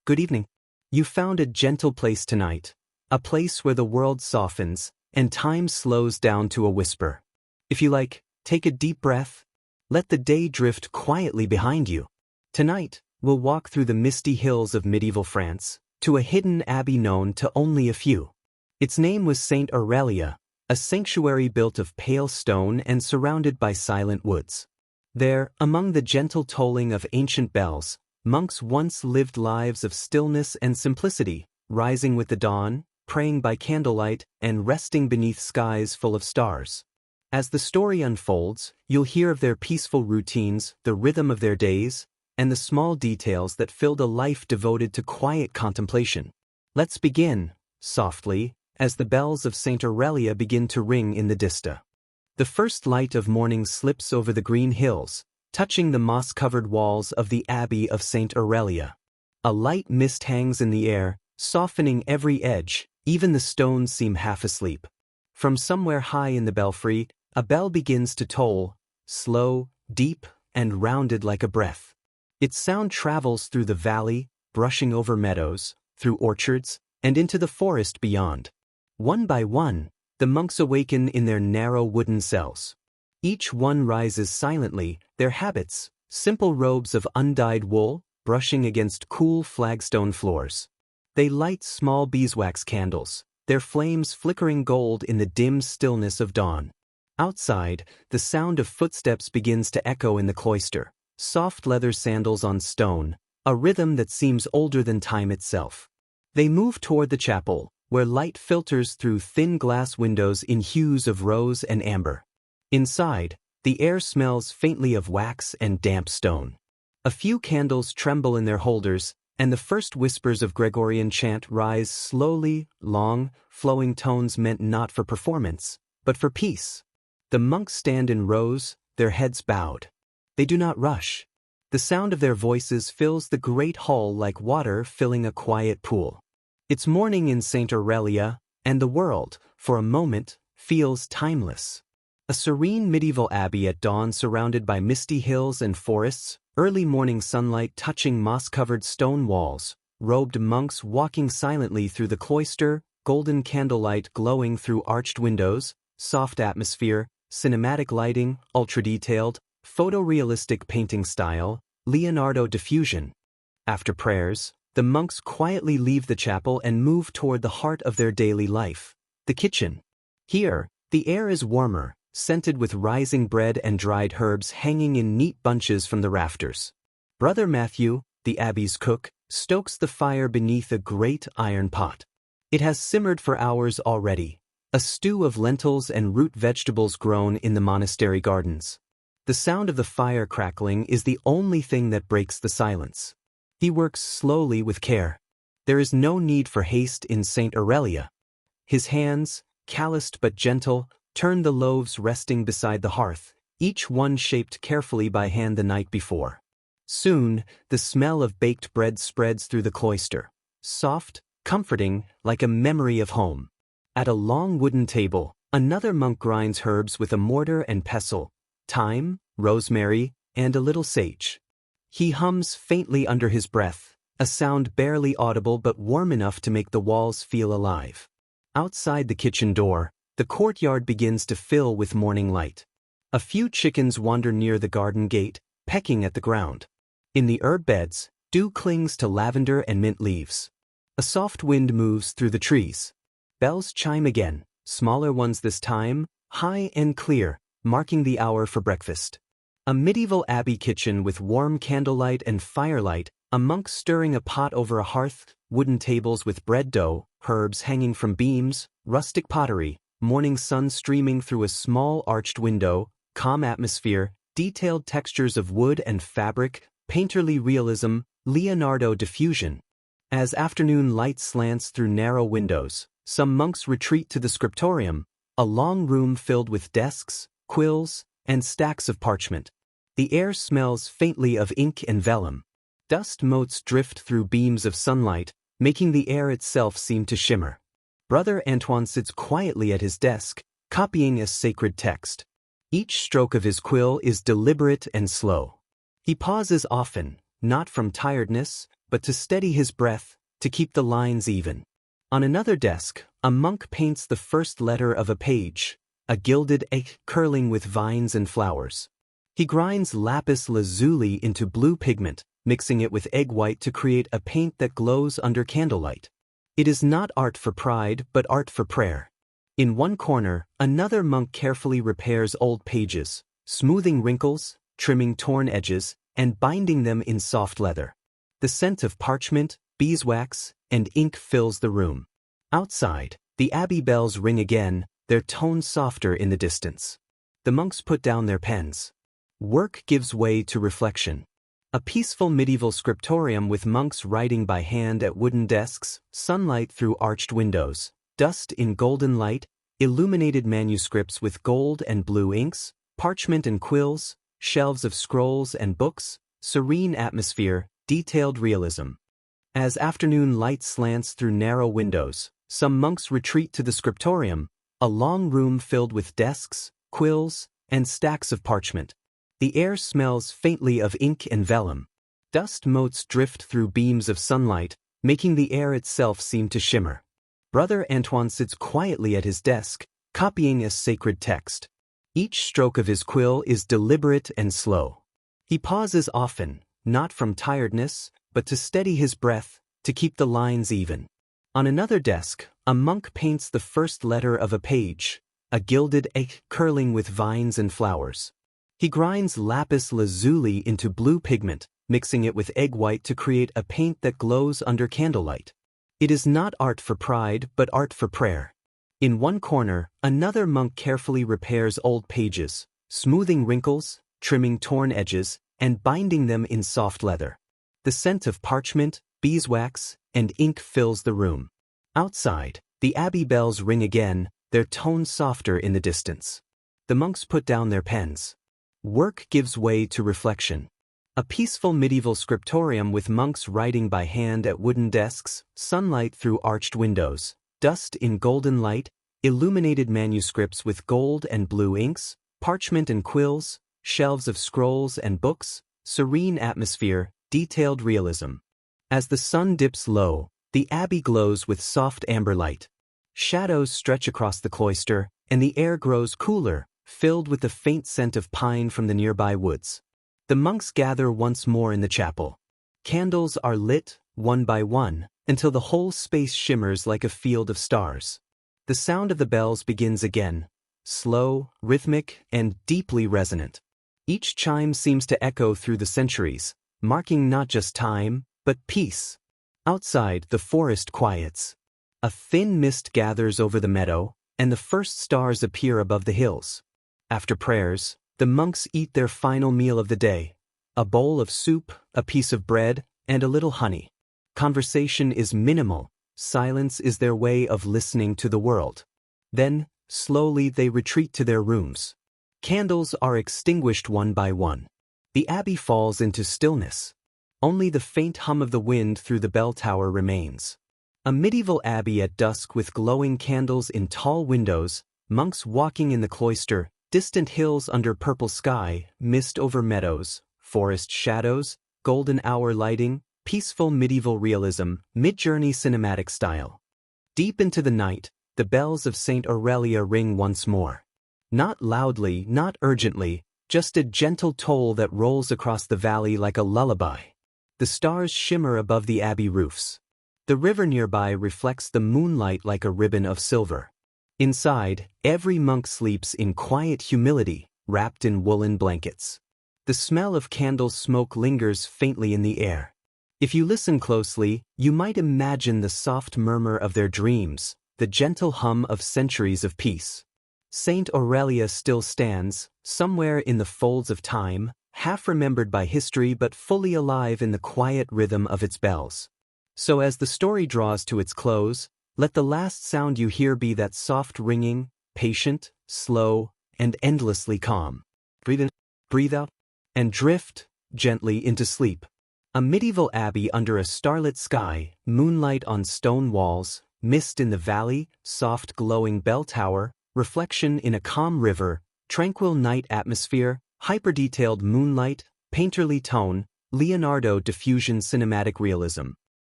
good evening. You found a gentle place tonight, a place where the world softens and time slows down to a whisper. If you like, take a deep breath. Let the day drift quietly behind you. Tonight, we'll walk through the misty hills of medieval France, to a hidden abbey known to only a few. Its name was Saint Aurelia, a sanctuary built of pale stone and surrounded by silent woods. There, among the gentle tolling of ancient bells, monks once lived lives of stillness and simplicity, rising with the dawn, praying by candlelight, and resting beneath skies full of stars. As the story unfolds, you'll hear of their peaceful routines, the rhythm of their days, and the small details that filled a life devoted to quiet contemplation. Let's begin, softly, as the bells of Saint Aurelia begin to ring in the dista. The first light of morning slips over the green hills, touching the moss-covered walls of the Abbey of Saint Aurelia. A light mist hangs in the air, softening every edge, even the stones seem half asleep. From somewhere high in the belfry, a bell begins to toll, slow, deep, and rounded like a breath. Its sound travels through the valley, brushing over meadows, through orchards, and into the forest beyond. One by one, the monks awaken in their narrow wooden cells. Each one rises silently, their habits, simple robes of undyed wool, brushing against cool flagstone floors. They light small beeswax candles, their flames flickering gold in the dim stillness of dawn. Outside, the sound of footsteps begins to echo in the cloister, soft leather sandals on stone, a rhythm that seems older than time itself. They move toward the chapel, where light filters through thin glass windows in hues of rose and amber. Inside, the air smells faintly of wax and damp stone. A few candles tremble in their holders, and the first whispers of Gregorian chant rise slowly, long, flowing tones meant not for performance, but for peace. The monks stand in rows, their heads bowed. They do not rush. The sound of their voices fills the great hall like water filling a quiet pool. It's morning in Saint Aurelia, and the world, for a moment, feels timeless. A serene medieval abbey at dawn surrounded by misty hills and forests, early morning sunlight touching moss-covered stone walls, robed monks walking silently through the cloister, golden candlelight glowing through arched windows, soft atmosphere, cinematic lighting, ultra-detailed, photorealistic painting style, Leonardo diffusion. After prayers, the monks quietly leave the chapel and move toward the heart of their daily life, the kitchen. Here, the air is warmer, scented with rising bread and dried herbs hanging in neat bunches from the rafters. Brother Matthew, the abbey's cook, stokes the fire beneath a great iron pot. It has simmered for hours already, a stew of lentils and root vegetables grown in the monastery gardens. The sound of the fire crackling is the only thing that breaks the silence. He works slowly with care. There is no need for haste in Saint Aurelia. His hands, calloused but gentle, turn the loaves resting beside the hearth, each one shaped carefully by hand the night before. Soon, the smell of baked bread spreads through the cloister, soft, comforting, like a memory of home. At a long wooden table, another monk grinds herbs with a mortar and pestle, thyme, rosemary, and a little sage. He hums faintly under his breath, a sound barely audible but warm enough to make the walls feel alive. Outside the kitchen door, the courtyard begins to fill with morning light. A few chickens wander near the garden gate, pecking at the ground. In the herb beds, dew clings to lavender and mint leaves. A soft wind moves through the trees. Bells chime again, smaller ones this time, high and clear, marking the hour for breakfast. A medieval abbey kitchen with warm candlelight and firelight, a monk stirring a pot over a hearth, wooden tables with bread dough, herbs hanging from beams, rustic pottery, morning sun streaming through a small arched window, calm atmosphere, detailed textures of wood and fabric, painterly realism, Leonardo diffusion. As afternoon light slants through narrow windows, some monks retreat to the scriptorium, a long room filled with desks, quills, and stacks of parchment. The air smells faintly of ink and vellum. Dust motes drift through beams of sunlight, making the air itself seem to shimmer. Brother Antoine sits quietly at his desk, copying a sacred text. Each stroke of his quill is deliberate and slow. He pauses often, not from tiredness, but to steady his breath, to keep the lines even. On another desk, a monk paints the first letter of a page, a gilded egg curling with vines and flowers. He grinds lapis lazuli into blue pigment, mixing it with egg white to create a paint that glows under candlelight. It is not art for pride, but art for prayer. In one corner, another monk carefully repairs old pages, smoothing wrinkles, trimming torn edges, and binding them in soft leather. The scent of parchment, beeswax, and ink fills the room. Outside, the abbey bells ring again, their tone softer in the distance. The monks put down their pens. Work gives way to reflection. A peaceful medieval scriptorium with monks writing by hand at wooden desks, sunlight through arched windows, dust in golden light, illuminated manuscripts with gold and blue inks, parchment and quills, shelves of scrolls and books, serene atmosphere, detailed realism. As afternoon light slants through narrow windows, some monks retreat to the scriptorium, a long room filled with desks, quills, and stacks of parchment. The air smells faintly of ink and vellum. Dust motes drift through beams of sunlight, making the air itself seem to shimmer. Brother Antoine sits quietly at his desk, copying a sacred text. Each stroke of his quill is deliberate and slow. He pauses often, not from tiredness, but to steady his breath, to keep the lines even. On another desk, a monk paints the first letter of a page, a gilded egg curling with vines and flowers. He grinds lapis lazuli into blue pigment, mixing it with egg white to create a paint that glows under candlelight. It is not art for pride, but art for prayer. In one corner, another monk carefully repairs old pages, smoothing wrinkles, trimming torn edges, and binding them in soft leather. The scent of parchment, beeswax, and ink fills the room. Outside, the abbey bells ring again, their tone softer in the distance. The monks put down their pens. Work gives way to reflection. A peaceful medieval scriptorium with monks writing by hand at wooden desks, sunlight through arched windows, dust in golden light, illuminated manuscripts with gold and blue inks, parchment and quills, shelves of scrolls and books, serene atmosphere, detailed realism. As the sun dips low, the abbey glows with soft amber light. Shadows stretch across the cloister, and the air grows cooler, filled with the faint scent of pine from the nearby woods. The monks gather once more in the chapel. Candles are lit, one by one, until the whole space shimmers like a field of stars. The sound of the bells begins again, slow, rhythmic, and deeply resonant. Each chime seems to echo through the centuries, marking not just time, but peace. Outside, the forest quiets. A thin mist gathers over the meadow, and the first stars appear above the hills. After prayers, the monks eat their final meal of the day, a bowl of soup, a piece of bread, and a little honey. Conversation is minimal, silence is their way of listening to the world. Then, slowly they retreat to their rooms. Candles are extinguished one by one. The abbey falls into stillness. Only the faint hum of the wind through the bell tower remains. A medieval abbey at dusk with glowing candles in tall windows, monks walking in the cloister, distant hills under purple sky, mist over meadows, forest shadows, golden hour lighting, peaceful medieval realism, mid-journey cinematic style. Deep into the night, the bells of Saint Aurelia ring once more. Not loudly, not urgently, just a gentle toll that rolls across the valley like a lullaby. The stars shimmer above the abbey roofs. The river nearby reflects the moonlight like a ribbon of silver. Inside, every monk sleeps in quiet humility, wrapped in woolen blankets. The smell of candle smoke lingers faintly in the air. If you listen closely, you might imagine the soft murmur of their dreams, the gentle hum of centuries of peace. Saint Aurelia still stands, somewhere in the folds of time, half remembered by history but fully alive in the quiet rhythm of its bells. So as the story draws to its close, let the last sound you hear be that soft ringing, patient, slow, and endlessly calm. Breathe in, breathe out, and drift gently into sleep. A medieval abbey under a starlit sky, moonlight on stone walls, mist in the valley, soft glowing bell tower, reflection in a calm river, tranquil night atmosphere, hyper-detailed moonlight, painterly tone, Leonardo diffusion cinematic realism.